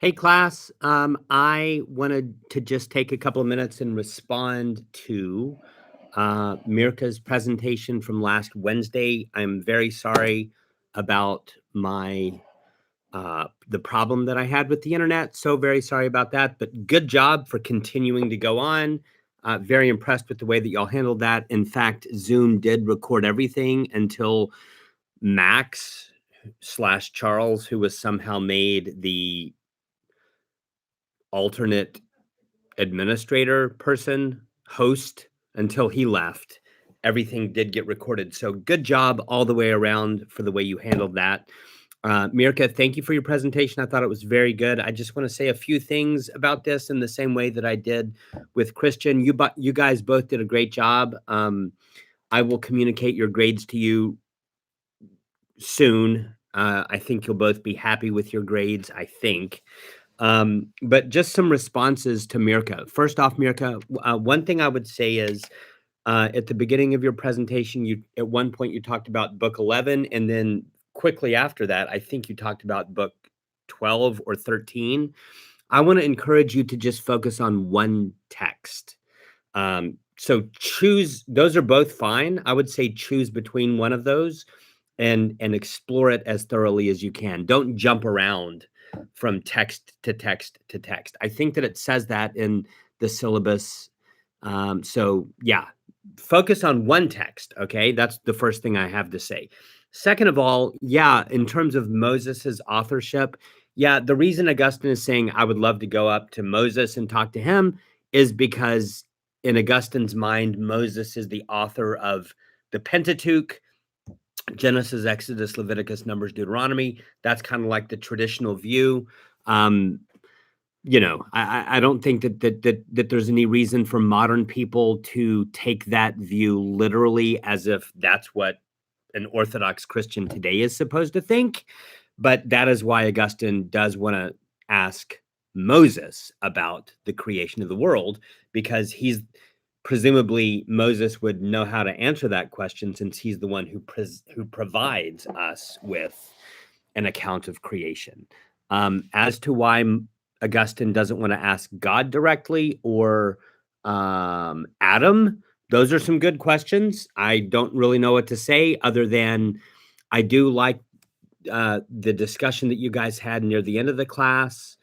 Hey, class. I wanted to just take a couple of minutes and respond to Mirka's presentation from last Wednesday. I'm very sorry about my the problem that I had with the internet. So very sorry about that. But good job for continuing to go on. Very impressed with the way that y'all handled that. In fact, Zoom did record everything until Max slash Charles, who was somehow made the alternate administrator person, host, until he left. Everything did get recorded. So good job all the way around for the way you handled that. Mirka, thank you for your presentation. I thought it was very good. I just want to say a few things about this in the same way that I did with Christian. You guys both did a great job. I will communicate your grades to you soon. I think you'll both be happy with your grades, I think. But just some responses to Mirka. First off, Mirka, one thing I would say is at the beginning of your presentation, you at one point you talked about book 11, and then quickly after that, I think you talked about book 12 or 13. I want to encourage you to just focus on one text. So choose, those are both fine. I would say choose between one of those and explore it as thoroughly as you can. Don't jump around from text to text to text. I think that it says that in the syllabus. So yeah, focus on one text. Okay, that's the first thing I have to say. Second of all, yeah, in terms of Moses's authorship, yeah, the reason Augustine is saying I would love to go up to Moses and talk to him is because in Augustine's mind, Moses is the author of the Pentateuch, Genesis, Exodus, Leviticus, Numbers, Deuteronomy. That's kind of like the traditional view. Um, I don't think that there's any reason for modern people to take that view literally as if that's what an Orthodox Christian today is supposed to think. But that is why Augustine does want to ask Moses about the creation of the world, because he's presumably Moses would know how to answer that question since he's the one who provides us with an account of creation. As to why Augustine doesn't want to ask God directly or Adam, those are some good questions. I don't really know what to say other than I do like the discussion that you guys had near the end of the class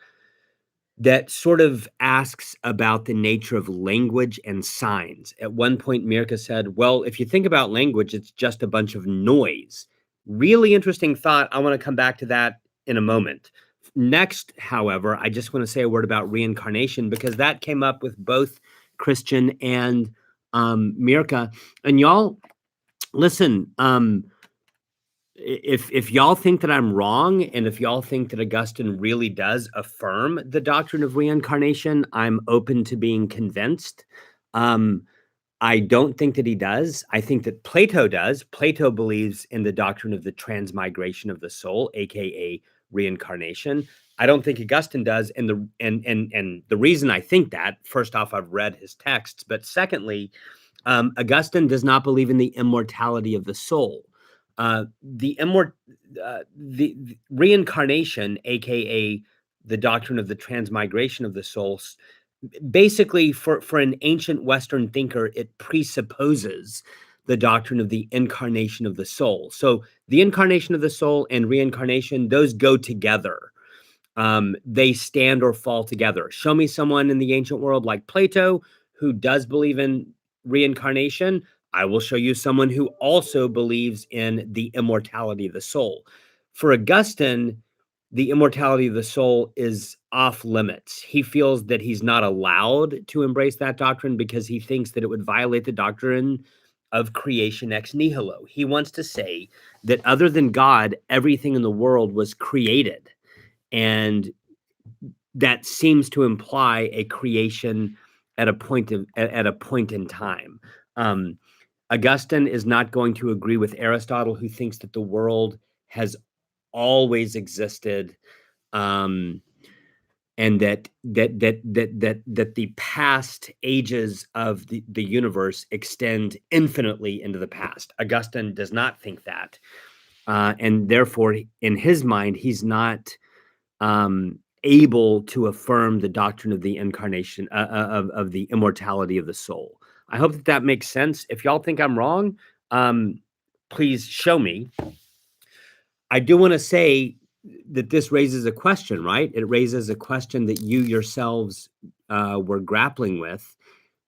that sort of asks about the nature of language and signs. At one point, Mirka said, well, if you think about language, it's just a bunch of noise. Really interesting thought. I want to come back to that in a moment. Next, however, I just want to say a word about reincarnation because that came up with both Christian and Mirka. And y'all, listen, if y'all think that I'm wrong, and if y'all think that Augustine really does affirm the doctrine of reincarnation, I'm open to being convinced. I don't think that he does. I think that Plato does. Plato believes in the doctrine of the transmigration of the soul, aka reincarnation. I don't think Augustine does, and the reason I think that, first off, I've read his texts, but secondly, Augustine does not believe in the immortality of the soul. The reincarnation, aka the doctrine of the transmigration of the soul, basically for an ancient Western thinker, it presupposes the doctrine of the incarnation of the soul. So the incarnation of the soul and reincarnation, those go together. They stand or fall together. Show me someone in the ancient world like Plato who does believe in reincarnation. I will show you someone who also believes in the immortality of the soul. For Augustine, the immortality of the soul is off limits. He feels that he's not allowed to embrace that doctrine because he thinks that it would violate the doctrine of creation ex nihilo. He wants to say that other than God, everything in the world was created. And that seems to imply a creation at a point in time. Um, Augustine is not going to agree with Aristotle, who thinks that the world has always existed, um, and that the past ages of the universe extend infinitely into the past. Augustine does not think that, and therefore, in his mind, he's not able to affirm the doctrine of the incarnation, of the immortality of the soul. I hope that that makes sense. If y'all think I'm wrong, um, please show me. I do want to say that this raises a question, right? It raises a question that you yourselves were grappling with.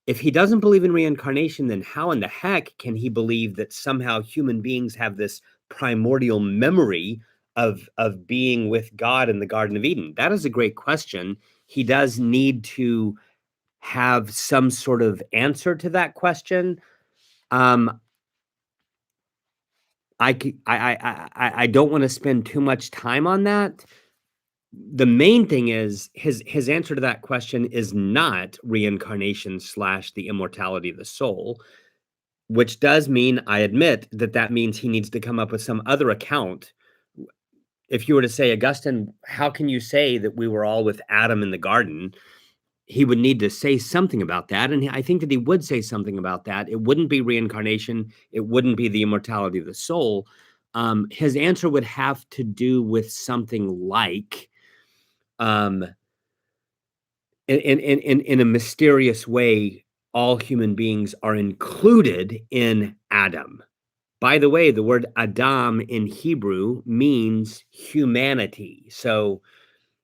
If he doesn't believe in reincarnation, then how in the heck can he believe that somehow human beings have this primordial memory of being with God in the Garden of Eden? That is a great question. He does need to have some sort of answer to that question. Um, I don't want to spend too much time on that. The main thing is his answer to that question is not reincarnation slash the immortality of the soul, which does mean, I admit, that that means he needs to come up with some other account. If you were to say, Augustine, how can you say that we were all with Adam in the garden? He would need to say something about that. And I think that he would say something about that. It wouldn't be reincarnation. It wouldn't be the immortality of the soul. His answer would have to do with something like, um, in a mysterious way, all human beings are included in Adam. By the way, the word Adam in Hebrew means humanity. So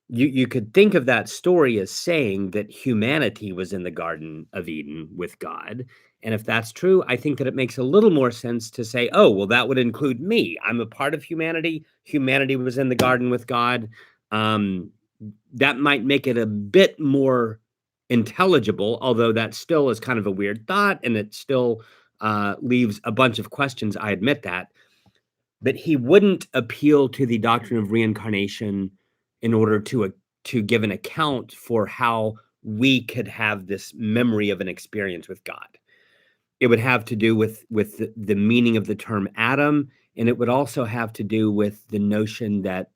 you could think of that story as saying that humanity was in the Garden of Eden with God. And if that's true, I think that it makes a little more sense to say, oh, well, that would include me. I'm a part of humanity. Humanity was in the garden with God. Um, that might make it a bit more intelligible, although that still is kind of a weird thought, and it still leaves a bunch of questions. I admit that. But he wouldn't appeal to the doctrine of reincarnation in order to give an account for how we could have this memory of an experience with God. It would have to do with the meaning of the term Adam, and it would also have to do with the notion that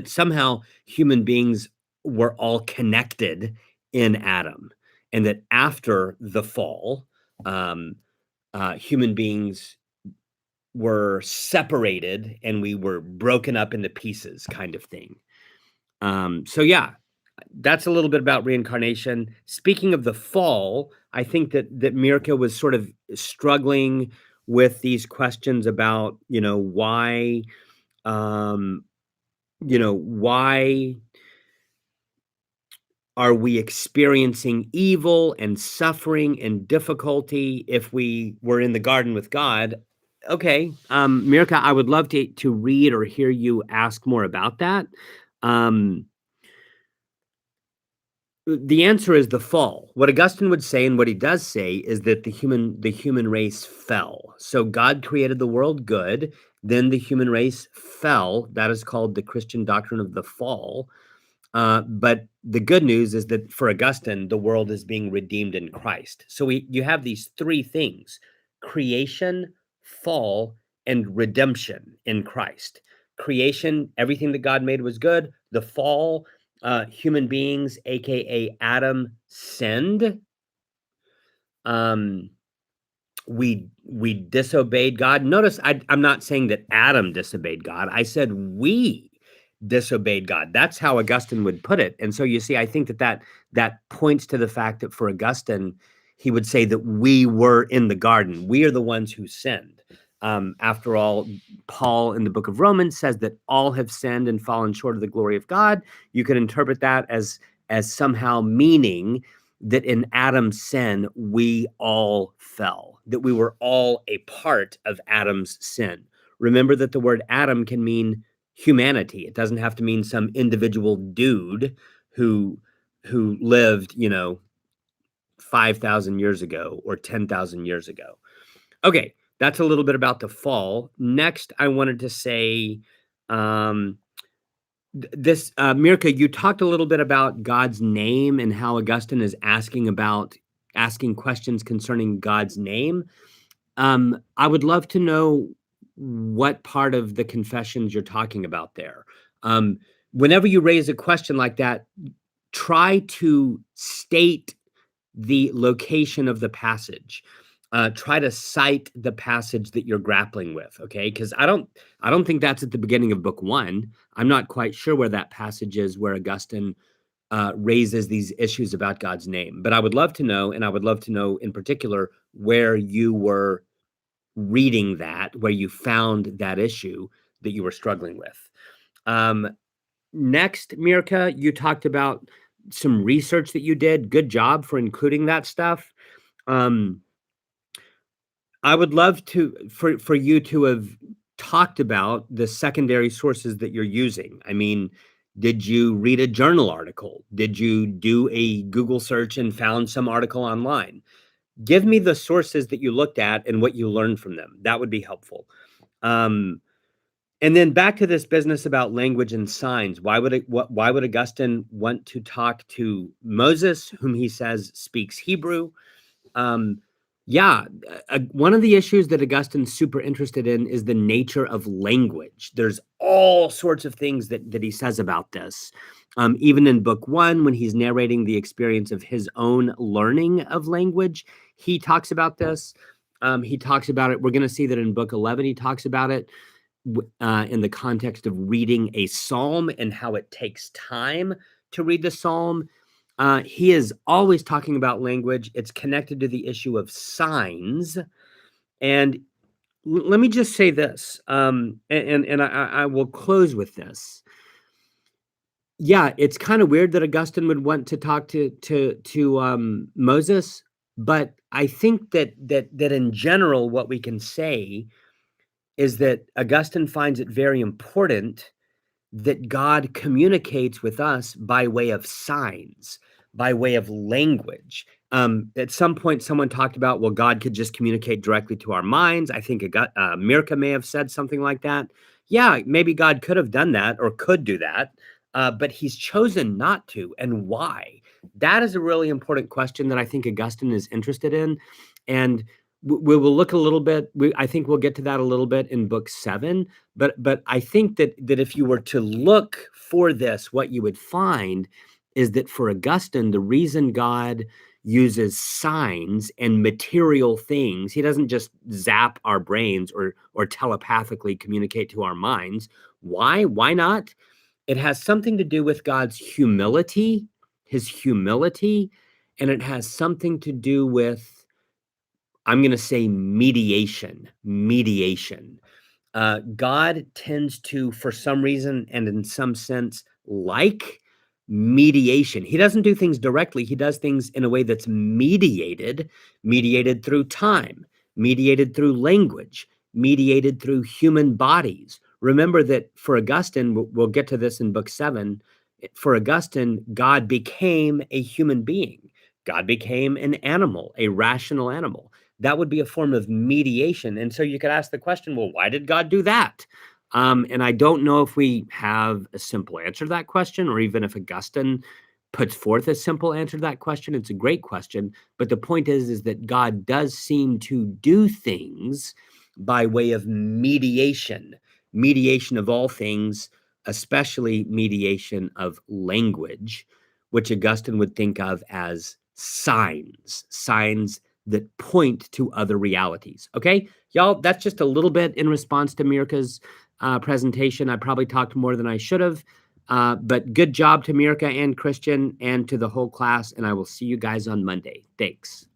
somehow human beings were all connected in Adam, and that after the fall, human beings were separated and we were broken up into pieces, kind of thing. So yeah, that's a little bit about reincarnation. Speaking of the fall, I think that Mirka was sort of struggling with these questions about, um, why are we experiencing evil and suffering and difficulty if we were in the garden with God? Okay, Mirka, I would love to read or hear you ask more about that. Um, the answer is the fall. What Augustine would say, and what he does say, is that the human race fell. So God created the world good, then the human race fell. That is called the Christian doctrine of the fall. But the good news is that for Augustine, the world is being redeemed in Christ. So you have these three things: creation, fall, and redemption in Christ. Creation, everything that God made was good. The fall, human beings, aka Adam, sinned. Um, we disobeyed God. Notice I'm not saying that Adam disobeyed God. I said we disobeyed God. That's how Augustine would put it. And so you see, I think that points to the fact that for Augustine, he would say that we were in the garden. We are the ones who sinned. After all, Paul in the book of Romans says that all have sinned and fallen short of the glory of God. You could interpret that as somehow meaning that in Adam's sin, we all fell, that we were all a part of Adam's sin. Remember that the word Adam can mean humanity. It doesn't have to mean some individual dude who lived, 5,000 years ago or 10,000 years ago. Okay, that's a little bit about the fall. Next, I wanted to say, um, this Mirka, you talked a little bit about God's name and how Augustine is asking questions concerning God's name. I would love to know what part of the confessions you're talking about there. Whenever you raise a question like that, try to state the location of the passage. try to cite the passage that you're grappling with, okay? Because I don't think that's at the beginning of book one. I'm not quite sure where that passage is where Augustine raises these issues about God's name. But I would love to know, and I would love to know in particular where you were reading that, where you found that issue that you were struggling with. Next, Mirka, you talked about some research that you did. Good job for including that stuff. Um, I would love to for you to have talked about the secondary sources that you're using. I mean, did you read a journal article? Did you do a Google search and found some article online? Give me the sources that you looked at and what you learned from them. That would be helpful. Um, and then back to this business about language and signs. Why would Augustine want to talk to Moses, whom he says speaks Hebrew? Um, yeah, one of the issues that Augustine's super interested in is the nature of language. There's all sorts of things that he says about this. Even in book one, when he's narrating the experience of his own learning of language, he talks about this. He talks about it. We're going to see that in book 11, he talks about it in the context of reading a psalm and how it takes time to read the psalm. He is always talking about language. It's connected to the issue of signs. And let me just say this, and I will close with this. Yeah, it's kind of weird that Augustine would want to talk to Moses, but I think that in general, what we can say is that Augustine finds it very important that God communicates with us by way of signs, by way of language. At some point, someone talked about, well, God could just communicate directly to our minds. I think Mirka may have said something like that. Yeah, maybe God could have done that or could do that, but he's chosen not to. And why? That is a really important question that I think Augustine is interested in. And we will look a little bit. I think we'll get to that a little bit in book 7. But I think that if you were to look for this, what you would find is that for Augustine, the reason God uses signs and material things, he doesn't just zap our brains or telepathically communicate to our minds. Why? Why not? It has something to do with God's humility, his humility, and it has something to do with, I'm going to say, mediation. God tends to, for some reason and in some sense, like mediation. He doesn't do things directly. He does things in a way that's mediated through time, mediated through language, mediated through human bodies. Remember that for Augustine, we'll get to this in book 7. For Augustine, God became a human being. God became an animal, a rational animal. That would be a form of mediation. And so you could ask the question, well, why did God do that? And I don't know if we have a simple answer to that question, or even if Augustine puts forth a simple answer to that question. It's a great question. But the point is that God does seem to do things by way of mediation of all things, especially mediation of language, which Augustine would think of as signs that point to other realities. Okay, y'all, that's just a little bit in response to Mirka's presentation. I probably talked more than I should have, but good job to Mirka and Christian and to the whole class, and I will see you guys on Monday. Thanks.